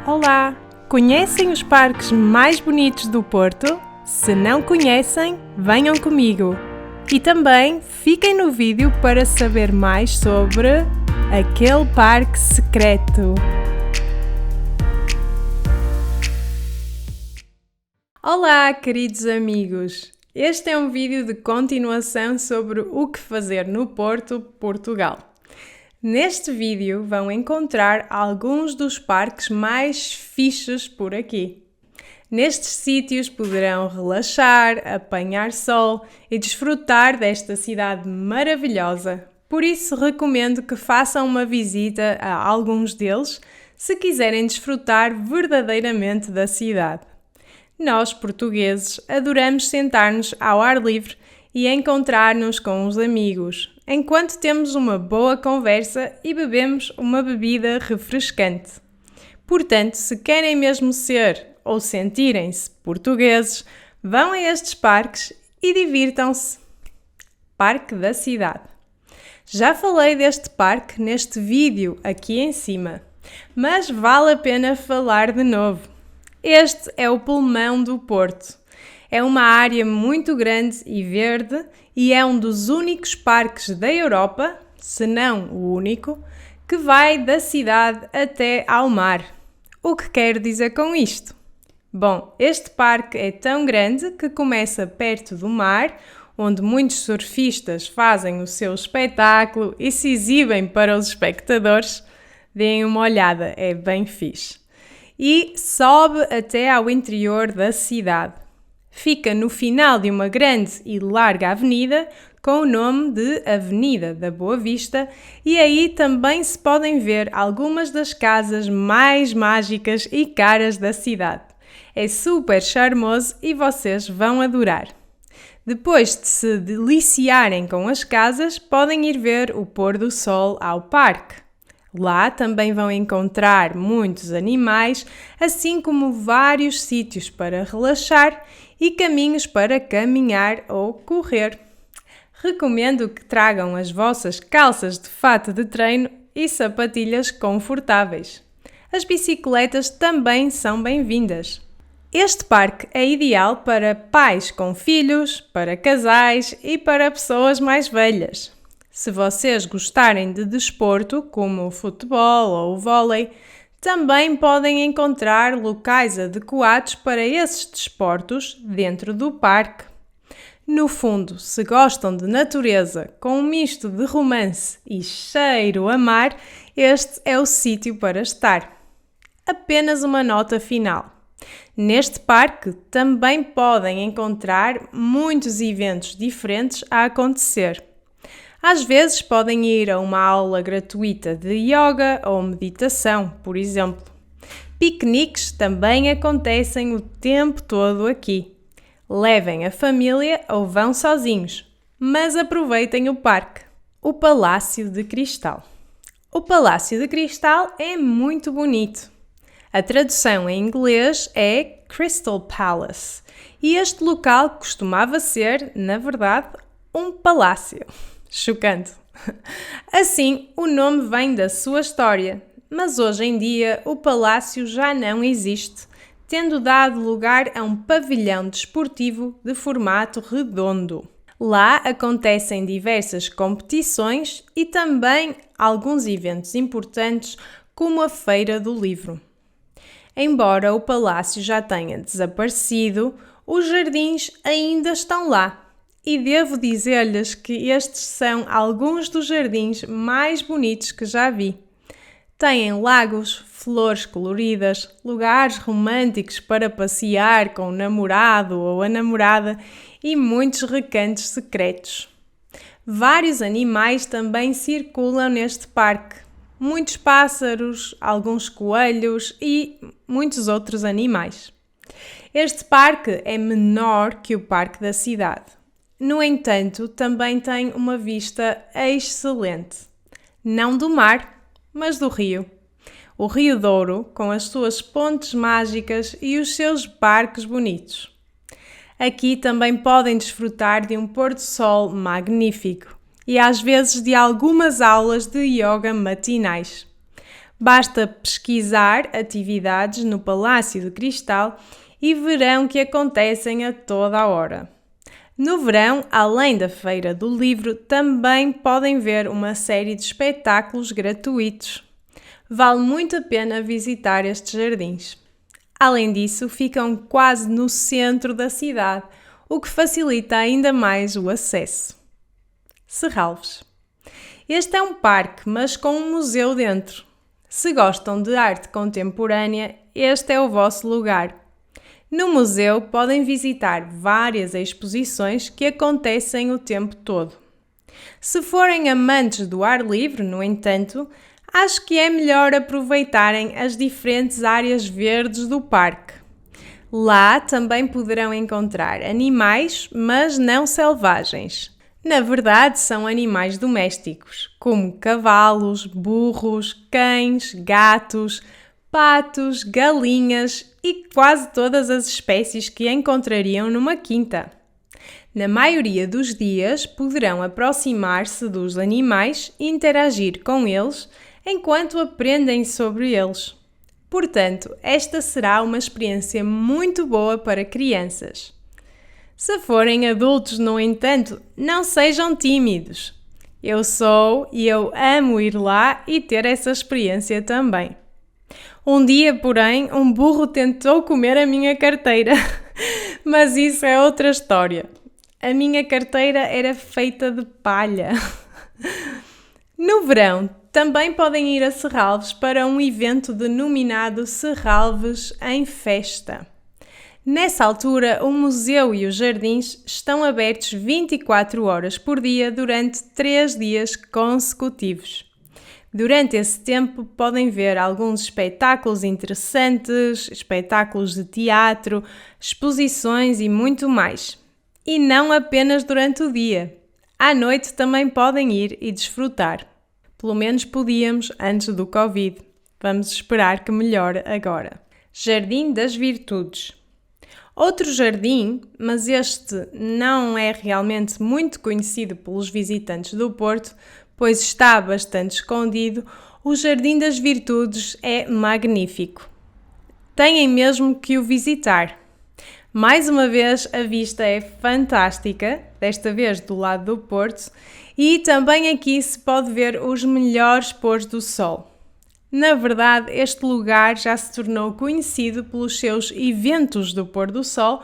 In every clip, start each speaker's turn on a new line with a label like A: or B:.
A: Olá! Conhecem os parques mais bonitos do Porto? Se não conhecem, venham comigo! E também fiquem no vídeo para saber mais sobre aquele parque secreto. Olá, queridos amigos! Este é um vídeo de continuação sobre o que fazer no Porto, Portugal. Neste vídeo vão encontrar alguns dos parques mais fixes por aqui. Nestes sítios poderão relaxar, apanhar sol e desfrutar desta cidade maravilhosa. Por isso recomendo que façam uma visita a alguns deles se quiserem desfrutar verdadeiramente da cidade. Nós, portugueses, adoramos sentar-nos ao ar livre e encontrar-nos com os amigos, enquanto temos uma boa conversa e bebemos uma bebida refrescante. Portanto, se querem mesmo ser ou sentirem-se portugueses, vão a estes parques e divirtam-se. Parque da Cidade. Já falei deste parque neste vídeo aqui em cima, mas vale a pena falar de novo. Este é o pulmão do Porto. É uma área muito grande e verde e é um dos únicos parques da Europa, se não o único, que vai da cidade até ao mar. O que quero dizer com isto? Bom, este parque é tão grande que começa perto do mar, onde muitos surfistas fazem o seu espetáculo e se exibem para os espectadores. Deem uma olhada, é bem fixe. E sobe até ao interior da cidade. Fica no final de uma grande e larga avenida com o nome de Avenida da Boa Vista e aí também se podem ver algumas das casas mais mágicas e caras da cidade. É super charmoso e vocês vão adorar. Depois de se deliciarem com as casas, podem ir ver o pôr do sol ao parque. Lá também vão encontrar muitos animais, assim como vários sítios para relaxar e caminhos para caminhar ou correr. Recomendo que tragam as vossas calças de fato de treino e sapatilhas confortáveis. As bicicletas também são bem-vindas. Este parque é ideal para pais com filhos, para casais e para pessoas mais velhas. Se vocês gostarem de desporto, como o futebol ou o vôlei, também podem encontrar locais adequados para esses desportos dentro do parque. No fundo, se gostam de natureza com um misto de romance e cheiro a mar, este é o sítio para estar. Apenas uma nota final. Neste parque também podem encontrar muitos eventos diferentes a acontecer. Às vezes podem ir a uma aula gratuita de yoga ou meditação, por exemplo. Piqueniques também acontecem o tempo todo aqui. Levem a família ou vão sozinhos, mas aproveitem o parque. O Palácio de Cristal. O Palácio de Cristal é muito bonito. A tradução em inglês é Crystal Palace e este local costumava ser, na verdade, um palácio. Chocante! Assim, o nome vem da sua história, mas hoje em dia o palácio já não existe, tendo dado lugar a um pavilhão desportivo de formato redondo. Lá acontecem diversas competições e também alguns eventos importantes, como a Feira do Livro. Embora o palácio já tenha desaparecido, os jardins ainda estão lá. E devo dizer-lhes que estes são alguns dos jardins mais bonitos que já vi. Têm lagos, flores coloridas, lugares românticos para passear com o namorado ou a namorada e muitos recantos secretos. Vários animais também circulam neste parque. Muitos pássaros, alguns coelhos e muitos outros animais. Este parque é menor que o Parque da Cidade. No entanto, também tem uma vista excelente. Não do mar, mas do rio. O Rio Douro, com as suas pontes mágicas e os seus barcos bonitos. Aqui também podem desfrutar de um pôr-do-sol magnífico e às vezes de algumas aulas de yoga matinais. Basta pesquisar atividades no Palácio de Cristal e verão que acontecem a toda a hora. No verão, além da Feira do Livro, também podem ver uma série de espetáculos gratuitos. Vale muito a pena visitar estes jardins. Além disso, ficam quase no centro da cidade, o que facilita ainda mais o acesso. Serralves. Este é um parque, mas com um museu dentro. Se gostam de arte contemporânea, este é o vosso lugar. No museu podem visitar várias exposições que acontecem o tempo todo. Se forem amantes do ar livre, no entanto, acho que é melhor aproveitarem as diferentes áreas verdes do parque. Lá também poderão encontrar animais, mas não selvagens. Na verdade, são animais domésticos, como cavalos, burros, cães, gatos, patos, galinhas e quase todas as espécies que encontrariam numa quinta. Na maioria dos dias, poderão aproximar-se dos animais e interagir com eles enquanto aprendem sobre eles. Portanto, esta será uma experiência muito boa para crianças. Se forem adultos, no entanto, não sejam tímidos. Eu sou e eu amo ir lá e ter essa experiência também. Um dia, porém, um burro tentou comer a minha carteira, mas isso é outra história. A minha carteira era feita de palha. No verão, também podem ir a Serralves para um evento denominado Serralves em Festa. Nessa altura, o museu e os jardins estão abertos 24 horas por dia durante 3 dias consecutivos. Durante esse tempo podem ver alguns espetáculos interessantes, espetáculos de teatro, exposições e muito mais. E não apenas durante o dia. À noite também podem ir e desfrutar. Pelo menos podíamos antes do Covid. Vamos esperar que melhore agora. Jardim das Virtudes. Outro jardim, mas este não é realmente muito conhecido pelos visitantes do Porto, pois está bastante escondido, o Jardim das Virtudes é magnífico. Têm mesmo que o visitar. Mais uma vez, a vista é fantástica, desta vez do lado do Porto, e também aqui se pode ver os melhores pôres do sol. Na verdade, este lugar já se tornou conhecido pelos seus eventos do pôr do sol,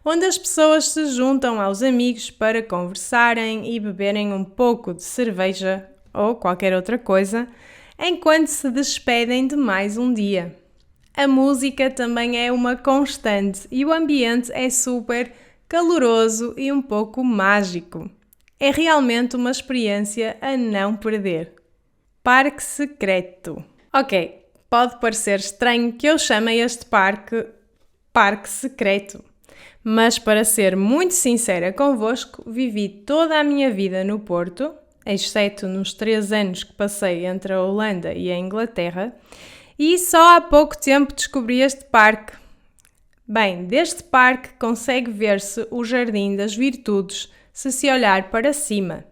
A: onde as pessoas se juntam aos amigos para conversarem e beberem um pouco de cerveja ou qualquer outra coisa, enquanto se despedem de mais um dia. A música também é uma constante e o ambiente é super caloroso e um pouco mágico. É realmente uma experiência a não perder. Parque Secreto. Ok, pode parecer estranho que eu chame este parque Parque Secreto, mas para ser muito sincera convosco, vivi toda a minha vida no Porto, exceto nos 3 anos que passei entre a Holanda e a Inglaterra, e só há pouco tempo descobri este parque. Bem, deste parque consegue ver-se o Jardim das Virtudes se olhar para cima.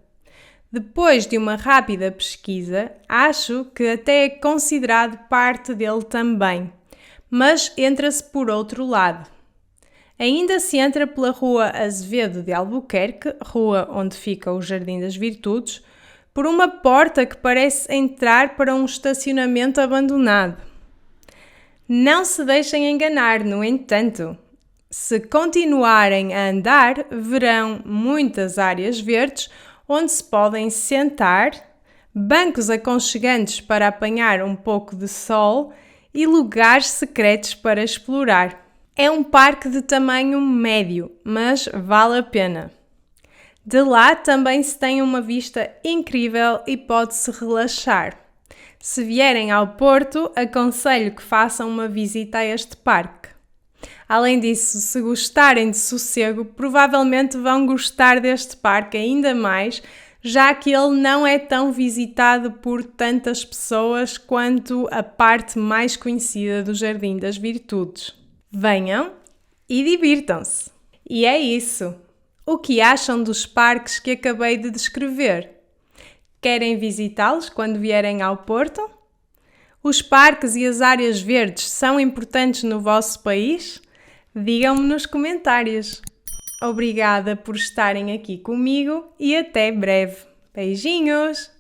A: Depois de uma rápida pesquisa, acho que até é considerado parte dele também, mas entra-se por outro lado. Ainda se entra pela Rua Azevedo de Albuquerque, rua onde fica o Jardim das Virtudes, por uma porta que parece entrar para um estacionamento abandonado. Não se deixem enganar, no entanto. Se continuarem a andar, verão muitas áreas verdes onde se podem sentar, bancos aconchegantes para apanhar um pouco de sol e lugares secretos para explorar. É um parque de tamanho médio, mas vale a pena. De lá também se tem uma vista incrível e pode-se relaxar. Se vierem ao Porto, aconselho que façam uma visita a este parque. Além disso, se gostarem de sossego, provavelmente vão gostar deste parque ainda mais, já que ele não é tão visitado por tantas pessoas quanto a parte mais conhecida do Jardim das Virtudes. Venham e divirtam-se! E é isso! O que acham dos parques que acabei de descrever? Querem visitá-los quando vierem ao Porto? Os parques e as áreas verdes são importantes no vosso país? Digam-me nos comentários. Obrigada por estarem aqui comigo e até breve. Beijinhos!